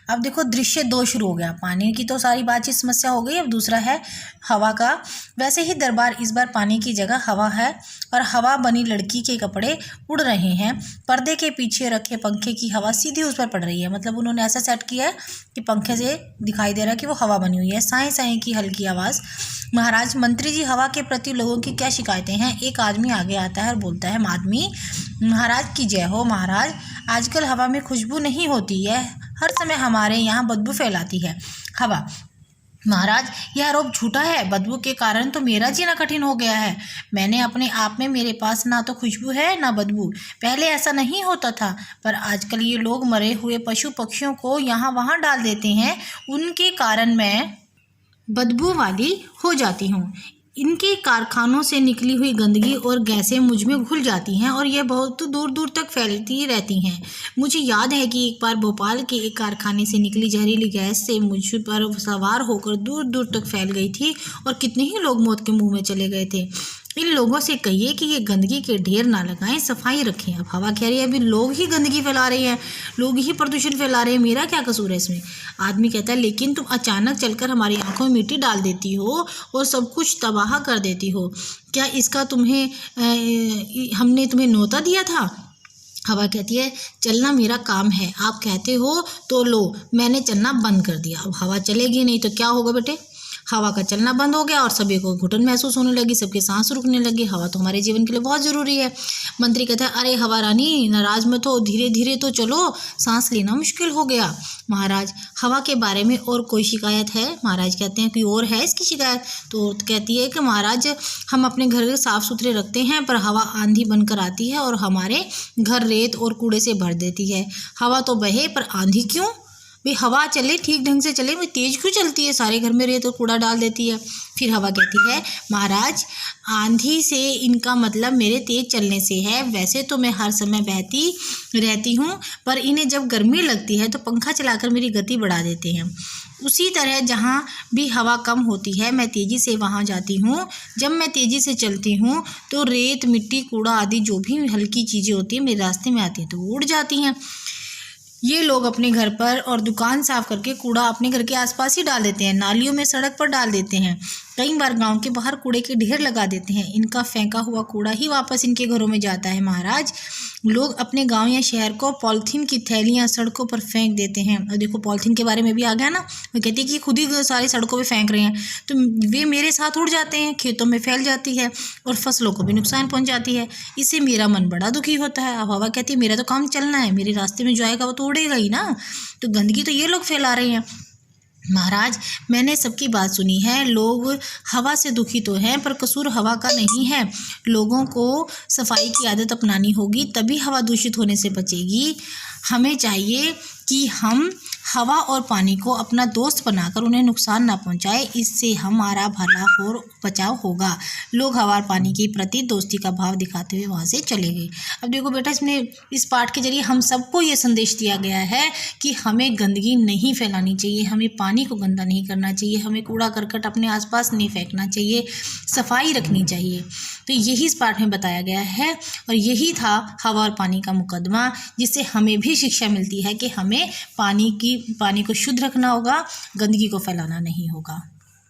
अब देखो दृश्य 2 शुरू हो गया। पानी की तो सारी बातचीत समस्या हो गई, अब दूसरा है हवा का। वैसे ही दरबार इस बार पानी की जगह हवा है और हवा बनी लड़की के कपड़े उड़ रहे हैं। पर्दे के पीछे रखे पंखे की हवा सीधी उस पर पड़ रही है। मतलब उन्होंने ऐसा सेट किया है कि पंखे से दिखाई दे रहा है कि वो हवा बनी हुई है। साए साए की हल्की आवाज़। महाराज मंत्री जी, हवा के प्रति लोगों की क्या शिकायतें हैं? एक आदमी आगे आता है और बोलता है, आदमी महाराज की जय हो। महाराज, आजकल हवा में खुशबू नहीं होती है, हर समय हमारे यहाँ बदबू फैलाती है हवा। महाराज, यह आरोप झूठा है। बदबू के कारण तो मेरा जीना कठिन हो गया है। मैंने अपने आप में, मेरे पास ना तो खुशबू है ना बदबू। पहले ऐसा नहीं होता था, पर आजकल ये लोग मरे हुए पशु पक्षियों को यहाँ वहाँ डाल देते हैं, उनके कारण मैं बदबू वाली हो जाती हूँ। इनके कारखानों से निकली हुई गंदगी और गैसें मुझ में घुल जाती हैं और यह बहुत दूर दूर तक फैलती रहती हैं। मुझे याद है कि एक बार भोपाल के एक कारखाने से निकली जहरीली गैस से मुझ पर सवार होकर दूर दूर तक फैल गई थी और कितने ही लोग मौत के मुंह में चले गए थे। इन लोगों से कहिए कि ये गंदगी के ढेर ना लगाएं, सफाई रखें। अब हवा कह रही है, अभी लोग ही गंदगी फैला रहे हैं, लोग ही प्रदूषण फैला रहे हैं, मेरा क्या कसूर है इसमें? आदमी कहता है, लेकिन तुम अचानक चलकर हमारी आंखों में मिट्टी डाल देती हो और सब कुछ तबाह कर देती हो। क्या इसका हमने तुम्हें न्योता दिया था? हवा कहती है, चलना मेरा काम है, आप कहते हो तो लो, मैंने चलना बंद कर दिया। अब हवा चलेगी नहीं तो क्या होगा बेटे? हवा का चलना बंद हो गया और सभी को घुटन महसूस होने लगी, सबके सांस रुकने लगी। हवा तो हमारे जीवन के लिए बहुत ज़रूरी है। मंत्री कहता है, अरे हवा रानी, नाराज मत हो, धीरे धीरे तो चलो, सांस लेना मुश्किल हो गया। महाराज, हवा के बारे में और कोई शिकायत है? महाराज कहते हैं, कोई और है इसकी शिकायत? तो कहती है कि महाराज, हम अपने घर साफ सुथरे रखते हैं, पर हवा आंधी बनकर आती है और हमारे घर रेत और कूड़े से भर देती है। हवा तो बहे पर आंधी क्यों? भाई हवा चले, ठीक ढंग से चले, वो तेज क्यों चलती है? सारे घर में रेत और कूड़ा डाल देती है। फिर हवा कहती है, महाराज, आंधी से इनका मतलब मेरे तेज चलने से है। वैसे तो मैं हर समय बहती रहती हूँ, पर इन्हें जब गर्मी लगती है तो पंखा चलाकर मेरी गति बढ़ा देते हैं। उसी तरह जहाँ भी हवा कम होती है मैं तेज़ी से वहाँ जाती हूँ। जब मैं तेज़ी से चलती हूँ तो रेत, मिट्टी, कूड़ा आदि जो भी हल्की चीज़ें होती हैं मेरे रास्ते में आती हैं तो वो उड़ जाती हैं। ये लोग अपने घर पर और दुकान साफ करके कूड़ा अपने घर के आसपास ही डाल देते हैं, नालियों में, सड़क पर डाल देते हैं। कई बार गांव के बाहर कूड़े के ढेर लगा देते हैं। इनका फेंका हुआ कूड़ा ही वापस इनके घरों में जाता है। महाराज, लोग अपने गांव या शहर को पॉलीथीन की थैलियां सड़कों पर फेंक देते हैं। और देखो पॉलीथीन के बारे में भी आ गया ना, वो कहती है कि खुद ही सारी सड़कों पे फेंक रहे हैं, तो वे मेरे साथ उड़ जाते हैं, खेतों में फैल जाती है और फसलों को भी नुकसान पहुँच जाती है। इससे मेरा मन बड़ा दुखी होता है। अब हवा कहती है, मेरा तो काम चलना है, मेरे रास्ते में जो आएगा वो तो उड़ेगा ही ना, तो गंदगी तो ये लोग फैला रहे हैं। महाराज, मैंने सबकी बात सुनी है, लोग हवा से दुखी तो हैं, पर कसूर हवा का नहीं है। लोगों को सफाई की आदत अपनानी होगी, तभी हवा दूषित होने से बचेगी। हमें चाहिए कि हम हवा और पानी को अपना दोस्त बनाकर उन्हें नुकसान ना पहुंचाए, इससे हमारा भला और बचाव होगा। लोग हवा और पानी के प्रति दोस्ती का भाव दिखाते हुए वहाँ से चले गए। अब देखो बेटा, इसमें इस पाठ के जरिए हम सबको ये संदेश दिया गया है कि हमें गंदगी नहीं फैलानी चाहिए, हमें पानी को गंदा नहीं करना चाहिए, हमें कूड़ा करकट अपने आसपास नहीं फेंकना चाहिए, सफाई रखनी चाहिए। तो यही इस पाठ में बताया गया है और यही था हवा और पानी का मुकदमा, जिससे हमें भी शिक्षा मिलती है कि हमें पानी को शुद्ध रखना होगा, गंदगी को फैलाना नहीं होगा।